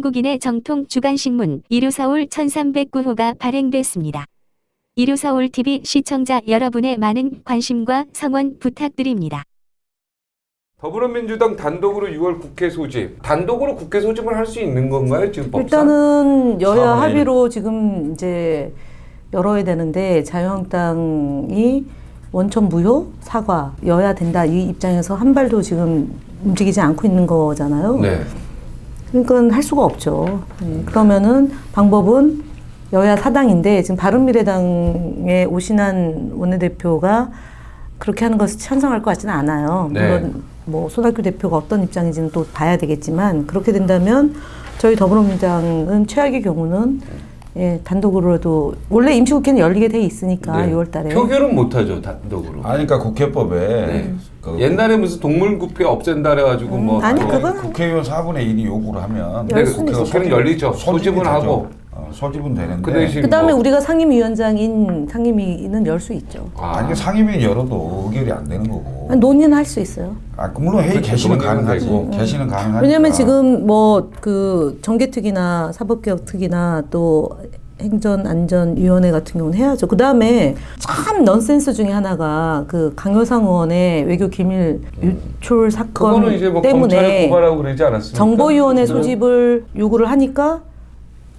한국인의 정통 주간신문 이루서울 1309호가 발행됐습니다. 이루서울TV 시청자 여러분의 많은 관심과 성원 부탁드립니다. 더불어민주당 단독으로 6월 국회 소집, 단독으로 국회 소집을 할 수 있는 건가요, 지금 법상? 일단은 여야 4분의 1. 합의로 지금 이제 열어야 되는데 자유한국당이 원천 무효 사과여야 된다 이 입장에서 한 발도 지금 움직이지 않고 있는 거잖아요. 네. 그러니까 할 수가 없죠. 그러면은 방법은 여야 사당인데 지금 바른미래당의 오신환 원내대표가 그렇게 하는 것을 찬성할 것 같지는 않아요. 네. 물론 뭐 손학규 대표가 어떤 입장인지는 또 봐야 되겠지만 그렇게 된다면 저희 더불어민주당은 최악의 경우는 예, 단독으로도 원래 임시국회는 열리게 돼 있으니까 네. 6월 달에 표결은 못하죠, 단독으로. 아니, 그러니까 국회법에 네. 그 옛날에 무슨 동물국회 없앤다 그래가지고 뭐 아니, 또 그건 국회의원 4분의 1이 요구를 하면 열 수는 있어요. 국회는 열리죠. 소집은 되죠. 하고. 소집은 되는데 그 대신 그다음에 뭐- 우리가 상임위원장인 상임위는 열 수 있죠. 아니 상임위 열어도 의결이 안 되는 거고. 논의는 할 수 있어요. 물론 회의 그렇죠. 개시는 논의는 가능하지. 되고. 개시는 가능하니까. 왜냐하면 지금 뭐 그 정개특위나 사법개혁특위나 또 행전안전위원회 같은 경우는 해야죠. 그 다음에 참 넌센스 중에 하나가 그 강효상 의원의 외교 기밀 유출 사건 그거는 이제 뭐 검찰에 때문에 고발하고 그러지 않았습니까? 정보위원회 소집을 요구를 하니까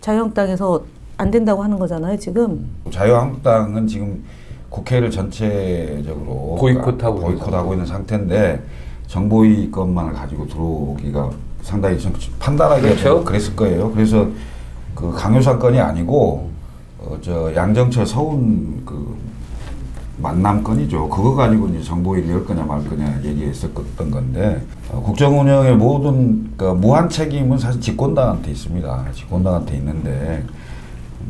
자유한국당에서 안 된다고 하는 거잖아요, 지금. 자유한국당은 지금 국회를 전체적으로 보이콧하고 있는 상태인데 정보위 것만을 가지고 들어오기가 상당히 좀 판단하기가 그렇죠. 그랬을 거예요. 그래서 그 강효상 건이 아니고 저 양정철 서훈 그 만남 건이죠. 그거 가지고 이제 정보위를 열 거냐 말 거냐 얘기했었던 건데 국정 운영의 모든 그 무한 책임은 사실 집권당한테 있습니다. 집권당한테 있는데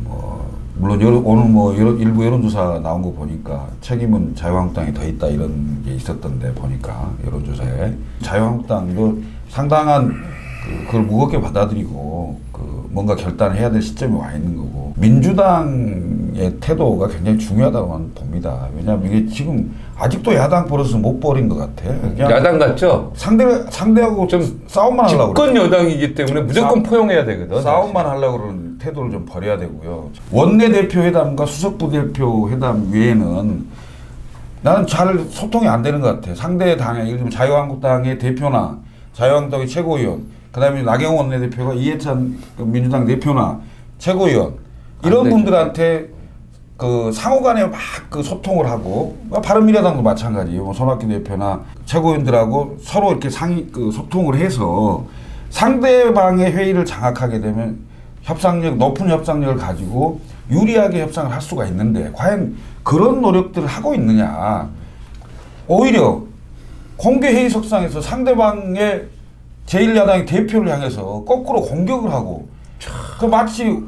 뭐 물론 오늘 뭐 일부 여론조사 나온 거 보니까 책임은 자유한국당이 더 있다 이런 게 있었던데 보니까 여론조사에 자유한국당도 상당한 그걸 무겁게 받아들이고 그 뭔가 결단을 해야 될 시점이 와 있는 거고 민주당의 태도가 굉장히 중요하다고 봅니다. 왜냐하면 이게 지금 아직도 야당 버릇을 못 버린 것 같아. 그냥 야당 같죠? 상대하고 좀 싸움만 하려고 집권 여당이기 때문에 무조건 포용해야 되거든. 싸움만 하려고 그러는 태도를 좀 버려야 되고요. 원내대표 회담과 수석부대표 회담 외에는 나는 잘 소통이 안 되는 것 같아. 상대 당의 예를 들면 자유한국당의 대표나 자유한국당의 최고위원 그다음에 나경원 원내대표가 이해찬 민주당 대표나 최고위원 이런 분들한테 그 상호간에 막 그 소통을 하고 바른미래당도 마찬가지예요. 뭐 손학규 대표나 최고위원들하고 서로 이렇게 소통을 해서 상대방의 회의를 장악하게 되면 높은 협상력을 가지고 유리하게 협상을 할 수가 있는데 과연 그런 노력들을 하고 있느냐. 오히려 공개 회의석상에서 상대방의 제1야당의 대표를 향해서 거꾸로 공격을 하고 그 마치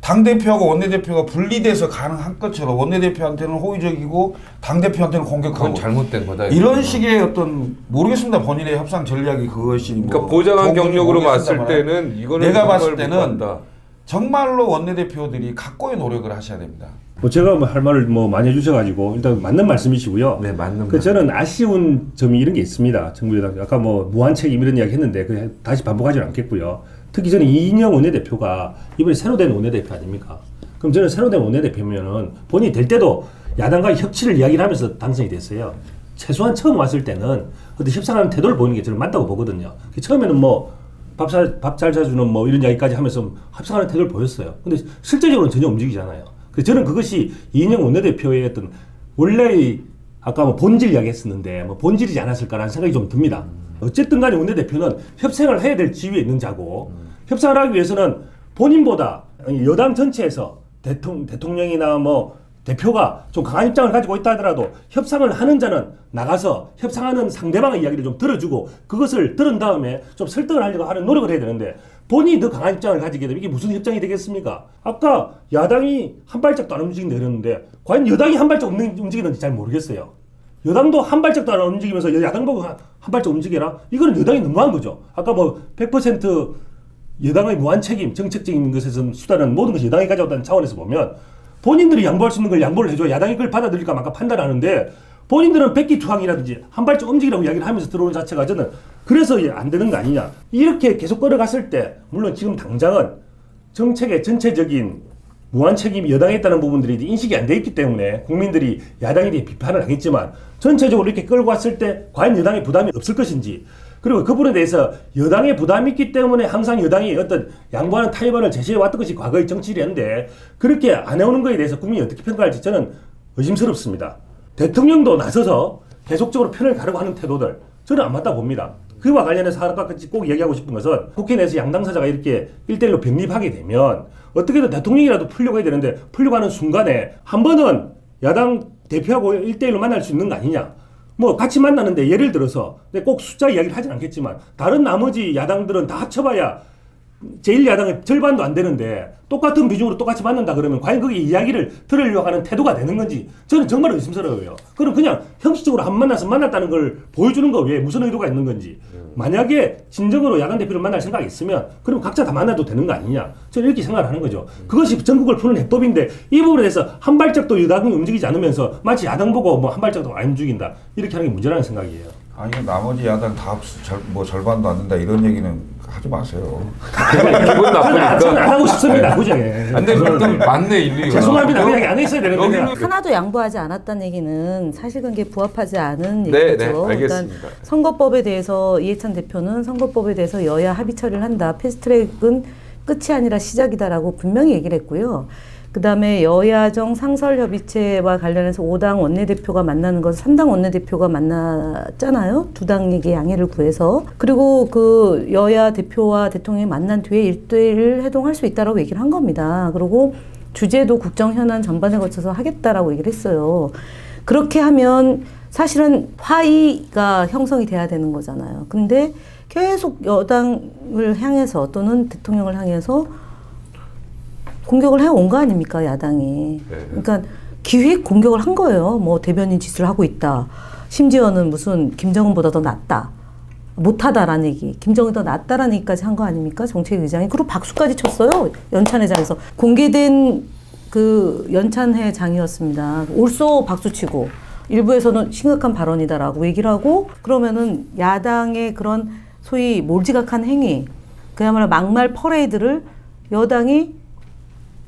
당대표하고 원내대표가 분리돼서 가능한 것처럼 원내대표한테는 호의적이고 당대표한테는 공격하고 그건 잘못된 거다. 이런 식의 어떤 모르겠습니다. 본인의 협상 전략이 그것이 뭐 그러니까 보장한 좋은 건지 경력으로 봤을 모르겠습니다만 때는 이거는 내가 정말 봤을 때는 못 봤다. 정말로 원내대표들이 각고의 노력을 하셔야 됩니다. 뭐 제가 뭐 할 말을 뭐 많이 해주셔가지고 일단 맞는 말씀이시고요. 네, 맞는 그 저는 아쉬운 점이 이런 게 있습니다. 정부여당 아까 뭐 무한 책임 이런 이야기 했는데 그 다시 반복하지는 않겠고요. 특히 저는 이인영 원내대표가 이번에 새로 된 원내대표 아닙니까? 그럼 저는 새로 된 원내대표면은 본인이 될 때도 야당과 협치를 이야기를 하면서 당선이 됐어요. 최소한 처음 왔을 때는 어떤 협상하는 태도를 보이는 게 저는 맞다고 보거든요. 처음에는 뭐 밥 잘 사주는 뭐 이런 이야기까지 하면서 협상하는 태도를 보였어요. 근데 실제적으로는 전혀 움직이잖아요. 그래서 저는 그것이 이인영 원내대표의 어떤 원래의 아까 뭐 본질 이야기 했었는데 뭐 본질이지 않았을까라는 생각이 좀 듭니다. 어쨌든 간에 원내대표는 협상을 해야 될 지위에 있는 자고 협상을 하기 위해서는 본인보다 여당 전체에서 대통령이나 뭐 대표가 좀 강한 입장을 가지고 있다 하더라도 협상을 하는 자는 나가서 협상하는 상대방의 이야기를 좀 들어주고 그것을 들은 다음에 좀 설득을 하려고 하는 노력을 해야 되는데 본인이 더 강한 입장을 가지게 되면 이게 무슨 협상이 되겠습니까? 아까 야당이 한 발짝도 안 움직인다 그랬는데 과연 여당이 한 발짝 움직이는지 잘 모르겠어요. 여당도 한 발짝도 안 움직이면서 야당도 한 발짝 움직여라? 이거는 여당이 너무한 거죠. 아까 뭐 100% 여당의 무한 책임, 정책적인 것에서 수단은 모든 것이 여당이 가져왔다는 차원에서 보면 본인들이 양보할 수 있는 걸 양보를 해줘야 야당이 그걸 받아들일까 말까 판단하는데 본인들은 백기투항이라든지 한 발짝 움직이라고 이야기를 하면서 들어오는 자체가 저는 그래서 안 되는 거 아니냐. 이렇게 계속 끌어갔을 때 물론 지금 당장은 정책의 전체적인 무한 책임이 여당에 있다는 부분들이 인식이 안 돼 있기 때문에 국민들이 야당에 대해 비판을 하겠지만 전체적으로 이렇게 끌고 왔을 때 과연 여당의 부담이 없을 것인지, 그리고 그 부분에 대해서 여당의 부담이 있기 때문에 항상 여당이 어떤 양보하는 타협안을 제시해 왔던 것이 과거의 정치였는데 그렇게 안 해오는 것에 대해서 국민이 어떻게 평가할지 저는 의심스럽습니다. 대통령도 나서서 계속적으로 편을 가르고 하는 태도들 저는 안 맞다 봅니다. 그와 관련해서 아까 꼭 얘기하고 싶은 것은 국회 내에서 양당사자가 이렇게 1대1로 병립하게 되면 어떻게든 대통령이라도 풀려고 해야 되는데 풀려고 하는 순간에 한 번은 야당 대표하고 1대1로 만날 수 있는 거 아니냐. 뭐 같이 만나는데 예를 들어서 꼭 숫자 이야기를 하진 않겠지만 다른 나머지 야당들은 다 합쳐봐야 제1야당의 절반도 안 되는데 똑같은 비중으로 똑같이 만난다 그러면 과연 그게 이야기를 들으려고 하는 태도가 되는 건지 저는 정말 의심스러워요. 그럼 그냥 형식적으로 한 만나서 만났다는 걸 보여주는 거 외에 무슨 의도가 있는 건지. 만약에 진정으로 야당 대표를 만날 생각이 있으면 그럼 각자 다 만나도 되는 거 아니냐. 저는 이렇게 생각을 하는 거죠. 그것이 전국을 푸는 해법인데 이 부분에 대해서 한 발짝도 여당이 움직이지 않으면서 마치 야당 보고 뭐 한 발짝도 안 움직인다 이렇게 하는 게 문제라는 생각이에요. 아니 나머지 야당 다 뭐 절반도 안 된다 이런 얘기는 하지 마세요. 기분 저는 나쁘니까. 안 하고 싶습니다. 그죠? 근데 좀 맞네 일리가. 죄송합니다. 그냥 안 했어야 되는데. 여기는 하나도 양보하지 않았다는 얘기는 사실관계에 부합하지 않은 네, 얘기죠. 네, 알겠습니다. 그러니까 선거법에 대해서 이해찬 대표는 선거법에 대해서 여야 합의 처리를 한다. 패스트트랙은 끝이 아니라 시작이다라고 분명히 얘기를 했고요. 그다음에 여야정 상설협의체와 관련해서 5당 원내대표가 만나는 것을 3당 원내대표가 만났잖아요. 두 당에게 양해를 구해서. 그리고 그 여야 대표와 대통령이 만난 뒤에 1대1 회동할 수 있다라고 얘기를 한 겁니다. 그리고 주제도 국정 현안 전반에 걸쳐서 하겠다라고 얘기를 했어요. 그렇게 하면 사실은 화의가 형성이 돼야 되는 거잖아요. 근데 계속 여당을 향해서 또는 대통령을 향해서 공격을 해온 거 아닙니까, 야당이. 네. 그러니까 기획 공격을 한 거예요. 뭐 대변인 짓을 하고 있다. 심지어는 무슨 김정은보다 더 낫다. 못하다라는 얘기. 김정은이 더 낫다라는 얘기까지 한 거 아닙니까, 정책의장이. 그리고 박수까지 쳤어요, 연찬회장에서. 공개된 그 연찬회장이었습니다. 올소 박수치고 일부에서는 심각한 발언이다라고 얘기를 하고, 그러면은 야당의 그런 소위 몰지각한 행위, 그야말로 막말 퍼레이드를 여당이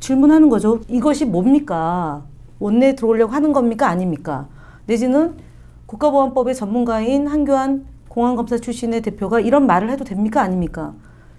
질문하는 거죠. 이것이 뭡니까? 원내에 들어오려고 하는 겁니까? 아닙니까? 내지는 국가보안법의 전문가인 한교안 공안검사 출신의 대표가 이런 말을 해도 됩니까? 아닙니까?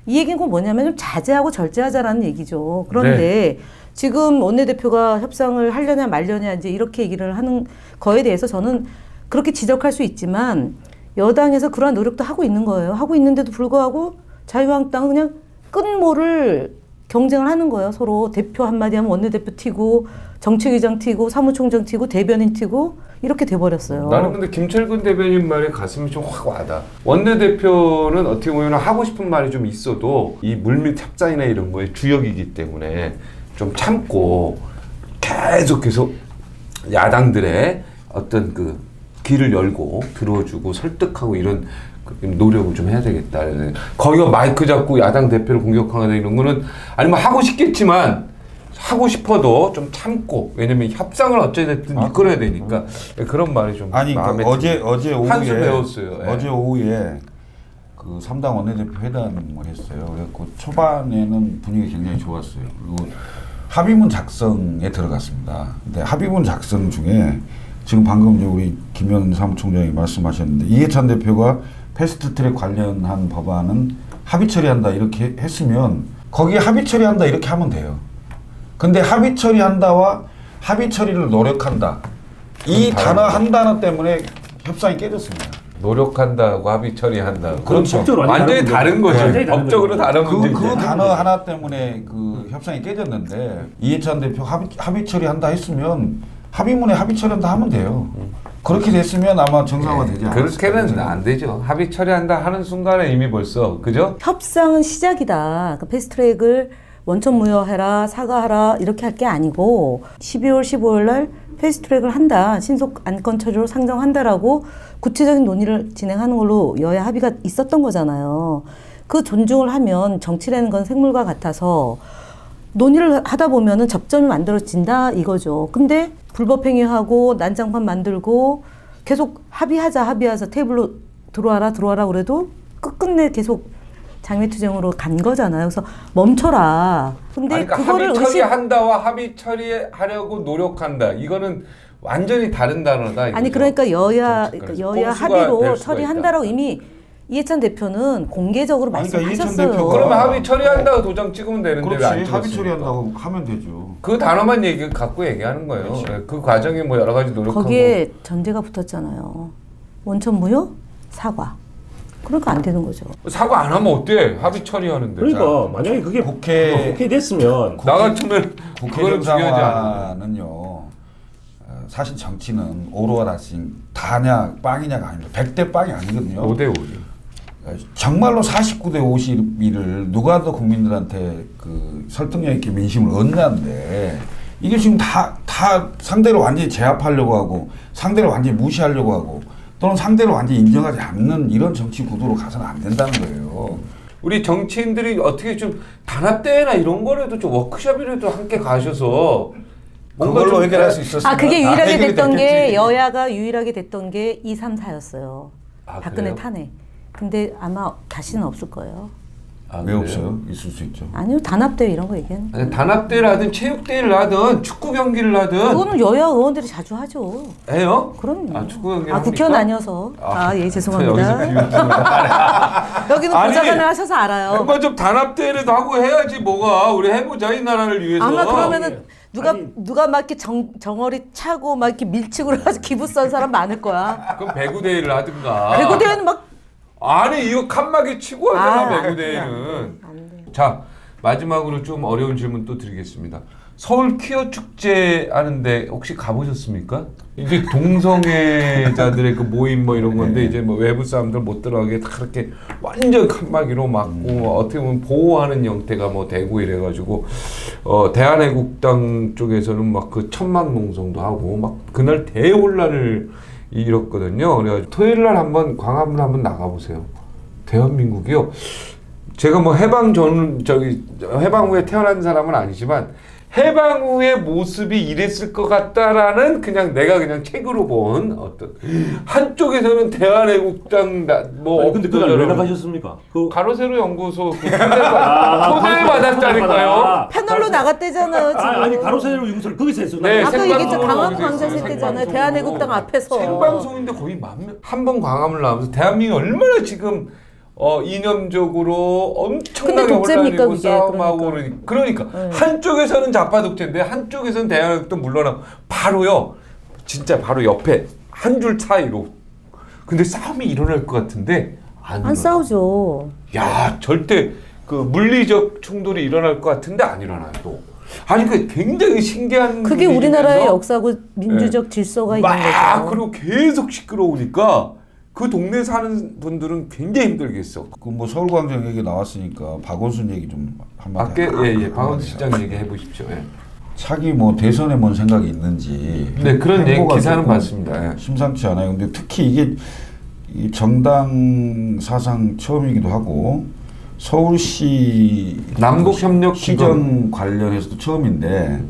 이 얘기는 꼭 뭐냐면 좀 자제하고 절제하자라는 얘기죠. 그런데 지금 원내대표가 협상을 하려냐 말려냐 이제 이렇게 얘기를 하는 거에 대해서 저는 그렇게 지적할 수 있지만 여당에서 그러한 노력도 하고 있는 거예요. 하고 있는데도 불구하고 자유한국당은 그냥 끝모를 경쟁을 하는 거예요. 서로 대표 한마디 하면 원내대표 튀고 정책위장 튀고 사무총장 튀고 대변인 튀고 이렇게 돼버렸어요. 나는 근데 김철근 대변인 말에 가슴이 좀 확 와닿아. 원내대표는 어떻게 보면 하고 싶은 말이 좀 있어도 이 물밑 협상이나 이런 거에 주역이기 때문에 좀 참고 계속 야당들의 어떤 그 귀를 열고 들어주고 설득하고 이런 노력을 좀 해야 되겠다. 거기가 마이크 잡고 야당 대표를 공격하거나 이런 거는 아니면 하고 싶겠지만 하고 싶어도 좀 참고, 왜냐면 협상을 어찌됐든 이끌어야 되니까 그런 말이 좀 아니 마음에 어제 오후에 한숨 배웠어요. 예. 어제 오후에 그 3당 원내대표 회담을 했어요. 그래서 초반에는 분위기 굉장히 좋았어요. 그리고 합의문 작성에 들어갔습니다. 근데 합의문 작성 중에 지금 방금 우리 김현 사무총장이 말씀하셨는데 이해찬 대표가 패스트트랙 관련한 법안은 합의 처리한다 이렇게 했으면 거기에 합의 처리한다 이렇게 하면 돼요. 근데 합의 처리한다와 합의 처리를 노력한다 이 단어 한 단어 때문에 협상이 깨졌습니다. 노력한다고 합의 처리한다고. 그렇죠. 완전히 다른 거죠. 완전히 다른 법적으로 다른 문제죠. 그 단어 하나 때문에 그 협상이 깨졌는데 이해찬 대표 합의 처리한다 했으면 합의문에 합의 처리한다 하면 돼요. 그렇게 됐으면 아마 정상화되지 않았을까. 그렇게는 안 되죠. 합의 처리한다 하는 순간에 이미 벌써 그죠? 협상은 시작이다. 그 패스트트랙을 원천무효해라, 사과하라 이렇게 할 게 아니고 12월, 15일 날 패스트트랙을 한다. 신속 안건 처리로 상정한다라고 구체적인 논의를 진행하는 걸로 여야 합의가 있었던 거잖아요. 그 존중을 하면 정치라는 건 생물과 같아서 논의를 하다 보면은 접점이 만들어진다 이거죠. 근데 불법행위하고 난장판 만들고 계속 합의하자 테이블로 들어와라 그래도 끝끝내 계속 장외투쟁으로 간 거잖아요. 그래서 멈춰라. 근데 아니, 그러니까 그거를 합의 처리한다와 합의 처리하려고 노력한다. 이거는 완전히 다른 단어다. 아니 이거죠. 그러니까 여야 그래서 여야 꼼수가 합의로 될 수가 처리한다라고 이미 이해찬 대표는 공개적으로 아니, 그러니까 이해찬 말씀하셨어요. 대표가- 그러면 합의 처리한다고 도장 찍으면 되는데 그렇지. 왜안 합의 찍었습니까? 처리한다고 하면 되죠. 그 단어만 갖고 얘기하는 거예요. 그렇죠. 네, 그 과정에 뭐 여러 가지 노력하고. 거기에 전제가 붙었잖아요. 원천 무효, 사과. 그러니까 안 되는 거죠. 사과 안 하면 어때? 합의 처리하는데. 그러니까 만약에 그게 국회- 오케이 됐으면 나 같으면 국회 그거는 중요하지 않아. 정상화는요. 사실 정치는 오로와 다싱 다냐 빵이냐가 아닙니다. 100대 빵이 아니거든요. 5대 5. 정말로 49대 51을 누가 더 국민들한테 그 설득력 있게 민심을 얻냐인데 이게 지금 다 상대를 완전히 제압하려고 하고 상대를 완전히 무시하려고 하고 또는 상대를 완전히 인정하지 않는 이런 정치 구도로 가서는 안 된다는 거예요. 우리 정치인들이 어떻게 좀 단합대회나 이런 거라도 좀 워크숍이라도 함께 가셔서 뭔가 그걸로 좀 해결할 수 있었으면 아 그게 다 유일하게 해결이 됐던 게 됐겠지. 여야가 유일하게 됐던 게 2, 3, 4였어요. 아, 박근혜 그래요? 탄핵. 근데 아마 다시는 없을 거예요. 아, 왜 그래요? 없어요? 있을 수 있죠. 아니요 단합대회 이런 거 얘기는. 아니, 단합대회를 하든 체육대회를 하든 축구 경기를 하든 그거는 여야 의원들이 자주 하죠. 해요? 그럼요. 아, 축구 경기 국회의원 아니어서. 예 죄송합니다. 여기는 아니, 보좌관을 하셔서 알아요. 뭔가 좀 단합대회라도 하고 해야지 뭐가 우리 해보자 이 나라를 위해서. 아마 그러면은 아니, 누가 막 이렇게 정어리 차고 막 이렇게 밀치고 해가지고 기부 쏜 사람 많을 거야. 그럼 배구대회를 하든가. 배구 대회는 막 아니 이거 칸막이 치고 하잖아 아, 배구대회는. 안 돼. 자 마지막으로 좀 어려운 질문 또 드리겠습니다. 서울 퀴어 축제 하는데 혹시 가보셨습니까? 이게 동성애자들의 그 모임 뭐 이런 건데 이제 뭐 외부 사람들 못 들어가게 다 그렇게 완전 칸막이로 막고 어떻게 보면 보호하는 형태가 뭐 되고 이래가지고 대한애국당 쪽에서는 막 그 천막 농성도 하고 막 그날 대혼란을 이뤘거든요. 그래가지고 토요일 날 한번 광화문 한번 나가보세요. 대한민국이요. 제가 뭐 해방 후에 태어난 사람은 아니지만 해방 후의 모습이 이랬을 것 같다라는 내가 그냥 책으로 본 어떤 한쪽에서는 대한애국당 뭐 근데 그날 왜 나가셨습니까? 그 가로세로 연구소 초대를 받았다니까요. 패널로 나갔대잖아요. 지금. 아니 가로세로 용서를 거기서 했어. 네, 아까 생방송으로 얘기했죠. 강화문 거기서 광장에서 했어요. 했대잖아요. 생방송으로. 대한애국당 앞에서. 생방송인데 거의 한번 광화문을 나오면서 대한민국이 얼마나 지금 이념적으로 엄청나게 근데 독재입니까, 혼란이고 그게? 싸움하고 그러니까 한쪽에서는 좌파 독재인데 한쪽에서는 대한민국도 물러나고 바로요 진짜 바로 옆에 한 줄 차이로 근데 싸움이 일어날 것 같은데 안 일어나. 싸우죠. 야 절대 그 물리적 충돌이 일어날 것 같은데 안 일어나요 또. 아니 그 굉장히 신기한 그게 분위기면서 우리나라의 역사고 민주적 질서가 있는 막 거죠. 그리고 계속 시끄러우니까 그 동네 사는 분들은 굉장히 힘들겠어. 그 뭐 서울광장 얘기 나왔으니까 박원순 얘기 좀 한마디. 밖에 박원순 시장 얘기해 보십시오. 예. 차기 뭐 대선에 뭔 생각이 있는지. 네 그런 행보가 기사는 조금 봤습니다. 예. 심상치 않아요. 근데 특히 이게 이 정당 사상 처음이기도 하고 서울시 남북협력 시정 관련해서도 처음인데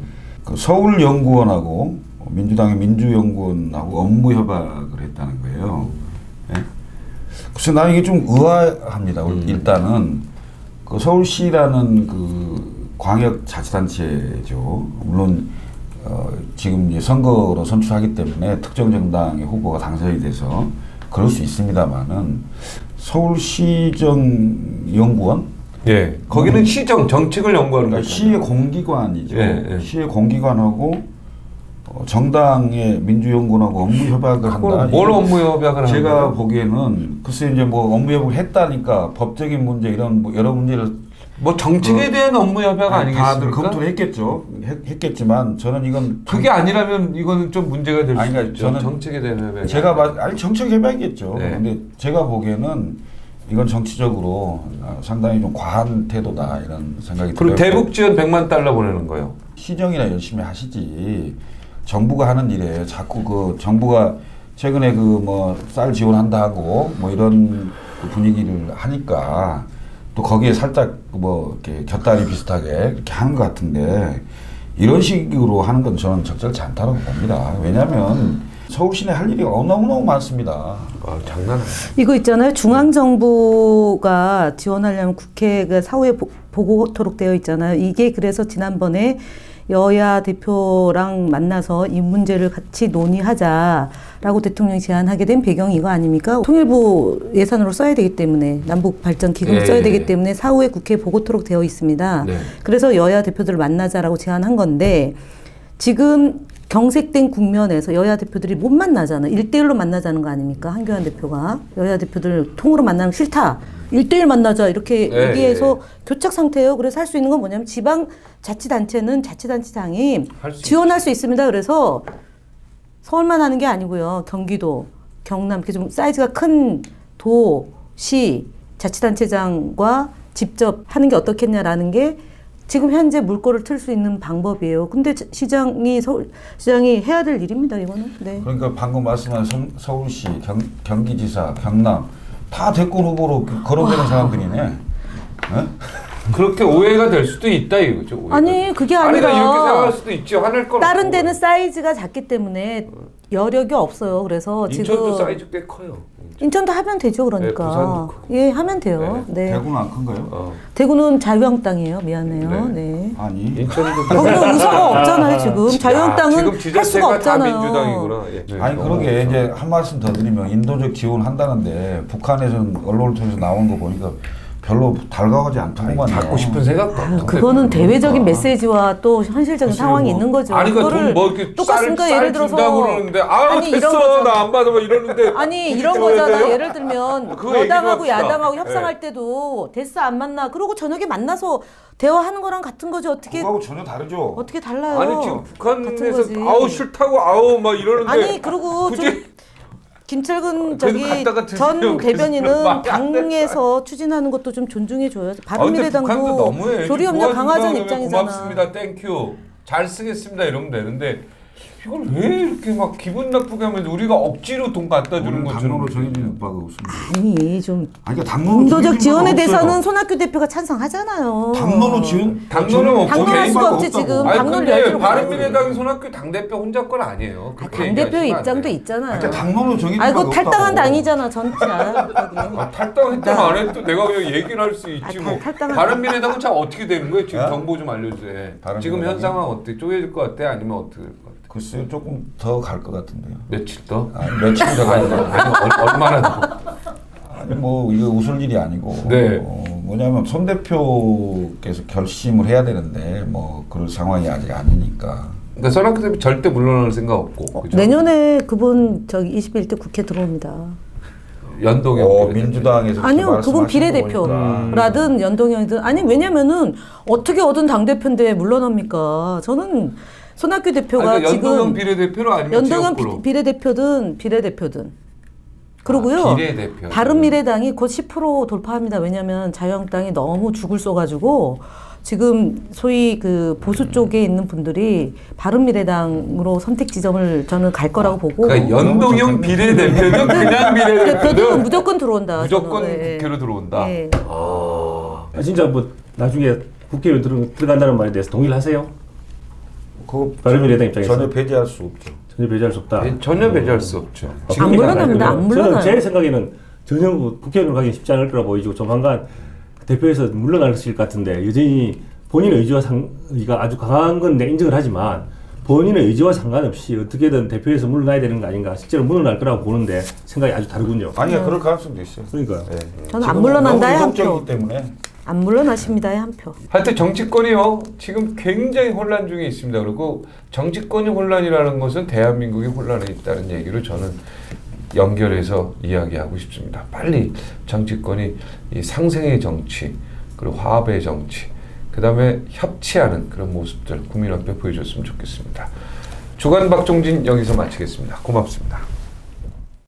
그 서울연구원하고 민주당의 민주연구원하고 업무 협약을 했다는 거예요. 예? 그래서 나는 이게 좀 의아합니다. 일단은 그 서울시라는 그 광역자치단체죠. 물론 지금 이제 선거로 선출하기 때문에 특정 정당의 후보가 당선이 돼서 그럴 수 있습니다만은 서울시정연구원 예. 거기는 시정 정책을 연구하는 그러니까 거죠. 시의 공기관이죠. 예, 예. 시의 공기관하고 정당의 민주연구원하고 업무 협약을 한다. 그걸 뭘 이게 업무 협약을 하는 제가 거예요? 보기에는 글쎄 이제 뭐 업무 협약을 했다니까 법적인 문제 이런 뭐 여러 문제를 뭐 정책에 대한 업무 협약 다들 아니겠습니까? 검토를 했겠죠. 했겠지만 저는 이건 그게 아니라면 이거는 좀 문제가 될 아니, 수 그러니까 있죠. 저는 정책에 대한 협약. 아니 정책 협약이겠죠. 네. 근데 제가 보기에는 이건 정치적으로 상당히 좀 과한 태도다 이런 생각이 그리고 들어요. 대북 지원 100만 달러 보내는 거요. 시정이나 열심히 하시지. 정부가 하는 일에 자꾸 그 정부가 최근에 그 뭐 쌀 지원한다 하고 뭐 이런 그 분위기를 하니까 또 거기에 살짝 뭐 이렇게 곁다리 비슷하게 이렇게 하는 것 같은데 이런 식으로 하는 건 저는 적절치 않다고 봅니다. 왜냐하면 서울 시내 할 일이 너무너무 많습니다. 아, 장난 아니야. 이거 있잖아요. 중앙정부가 지원하려면 국회가 사후에 보고토록 되어 있잖아요. 이게 그래서 지난번에 여야 대표랑 만나서 이 문제를 같이 논의하자라고 대통령이 제안하게 된 배경이 이거 아닙니까? 통일부 예산으로 써야 되기 때문에 남북 발전 기금을 예, 써야 예. 되기 때문에 사후에 국회에 보고토록 되어 있습니다. 네. 그래서 여야 대표들을 만나자라고 제안한 건데 지금 경색된 국면에서 여야 대표들이 못 만나잖아. 1대1로 만나자는 거 아닙니까? 한교안 대표가 여야 대표들 통으로 만나는 거 싫다. 1대1 만나자 이렇게 예, 얘기해서 교착 상태예요. 그래서 할 수 있는 건 뭐냐면 지방 자치단체는 자치단체장이 할수 지원할 수 있습니다. 그래서 서울만 하는 게 아니고요. 경기도, 경남 이렇게 좀 사이즈가 큰 도시 자치단체장과 직접 하는 게 어떻겠냐라는 게 지금 현재 물꼬를 틀 수 있는 방법이에요. 근데 서울시장이 해야 될 일입니다. 이거는. 네. 그러니까 방금 말씀하신 서울시, 경기지사, 경남 다 대권 후보로 거론되는 사람들이네. 어? 그렇게 오해가 될 수도 있다 이거죠. 오해가. 아니 그게 아니, 아니라 이렇게 생각할 수도 있죠. 화낼 건 다른 없고. 데는 사이즈가 작기 때문에 여력이 없어요. 그래서 인천도 지금 사이즈 꽤 커요. 인천도 하면 되죠. 네, 부산도 그러니까 크고. 예 하면 돼요. 네. 대구는 안 큰가요? 대구는 자유한국당이에요. 미안해요. 네. 아니. 인천도 거기는 의사가 없잖아요. 지금 자유한국당은 지금 할 수가 지자체가 다 없잖아요. 민주당이구나. 예. 네, 아니 너무 그러게 없어. 이제 한 말씀 더 드리면 인도적 지원한다는데 북한에서는 언론을 통해서 나오는 거 보니까 별로 달가워하지 않더구만요. 갖고 싶은 생각도 없던데. 그거는 대외적인 아. 메시지와 또 현실적인 글쎄요, 상황이 뭐. 있는 거죠. 아니 그거를 그돈뭐 이렇게 똑같습니까? 예를 들어서 준다고 그러는데 아유 아니, 이런 됐어 거잖아. 나 안 받아 뭐 이러는데 아니 굳이 이런 들어야 거잖아. 돼요? 예를 들면 그거 얘기 좀 여당하고 합시다. 야당하고 협상할 네. 때도 됐어 안 만나. 그러고 저녁에 만나서 대화하는 거랑 같은 거지. 어떻게 그거하고 전혀 다르죠. 어떻게 달라요? 아니 지금 같은 북한에서 거지. 아우 싫다고 아우 막 이러는데 아니 그리고 굳이 좀 김철근 그래도 저기 갔다가 드세요. 전 대변인은 말이 안 당에서 추진하는 것도 좀 존중해 줘요. 근데 북한도 바른미래당도 너무해. 교리 없는 도와준다 강화전 그러면 입장이잖아. 고맙습니다. 땡큐. 잘 쓰겠습니다. 이러면 되는데 이걸 왜 이렇게 막 기분 나쁘게 하면 우리가 억지로 돈 갖다 주는 우리는 것처럼. 당론으로 정해진 바가 없습니다. 아니 좀 아니 그러니까 당론으로 인도적 정해진 지원에 바가 대해서는 없어요. 손학규 대표가 찬성하잖아요. 당론으로 지원 당론은 없고 당론할 개인 수가 바가 없지 없다고. 지금. 아니 당론 근데 열기로 바른미래당 손학규 당대표 혼자 건 아니에요. 그렇게 당대표 얘기하시면 안 입장도 돼요. 있잖아요. 그러니까 당론으로 정해진 아이고 바가 없다고. 탈당한 당이잖아 전체야. 거기. 아, 탈당했다면 안 해도 내가 그냥 얘기를 할 수 있지 아, 뭐. 탈당한- 바른미래당은 참 어떻게 되는 거예요? 지금 야? 정보 좀 알려주세요. 바른미래당이? 지금 현 상황 어때? 쪼개질 것 같아? 아니면 어떻게 될 것 같아? 글쎄요 조금 더 갈 것 같은데요. 며칠 더? 아니 며칠 더 아니, 가야 얼마나 더? 아니 뭐 이거 웃을 일이 아니고 네. 뭐냐면 손 대표께서 결심을 해야 되는데 뭐 그럴 상황이 아직 아니니까. 그러니까 손학규 대표 절대 물러날 생각 없고. 그죠? 내년에 그분 저기 21대 국회 들어옵니다. 연동형 민주당에서 아니요, 그분 말씀하시는 거 보니까. 비례대표라든 연동형이든 아니 왜냐면은 어떻게 얻은 당 대표인데 물러납니까? 저는 손학규 대표가 그러니까 연동형 지금 비례대표로 아니면 연동형 지역구로? 비례대표든 그리고요. 비례대표. 바른미래당이 곧 10% 돌파합니다. 왜냐하면 자유한국당이 너무 죽을 쏘가지고 지금 소위 그 보수 쪽에 있는 분들이 바른미래당으로 선택 지점을 저는 갈 거라고 보고 그러니까 연동형 비례대표든 그냥 대표도 비례대표든 무조건 들어온다. 무조건 저는. 네. 국회로 들어온다. 네. 아, 진짜 뭐 나중에 국회로 들어간다는 말에 대해서 동의를 하세요? 그거 바른미래당 입장에서 전혀 배제할 수 없죠. 전혀 배제할 수 없다. 전혀 배제할 수 없죠. 안 물러납니다. 안 물러나요. 저는 제 생각에는 전혀 국회의원 가기 쉽지 않을 거라 보이고 조만간 대표에서 물러나실 것 같은데 여전히 본인의 의지가 아주 강한 건 내가 인정을 하지만 본인의 의지와 상관없이 어떻게든 대표에서 물러나야 되는 거 아닌가 실제로 물러날 거라고 보는데 생각이 아주 다르군요. 아니야 그럴 가능성도 있어요. 그러니까요. 네. 저는 안 지금 물러난다에 너무 한 표. 이성적이기 때문에 안 물러나십니다에 한 표. 하여튼 정치권이요 지금 굉장히 혼란 중에 있습니다. 그리고 정치권이 혼란이라는 것은 대한민국이 혼란에 있다는 얘기로 저는 연결해서 이야기하고 싶습니다. 빨리 정치권이 이 상생의 정치 그리고 화합의 정치 그 다음에 협치하는 그런 모습들 국민 앞에 보여줬으면 좋겠습니다. 주간 박종진 여기서 마치겠습니다. 고맙습니다.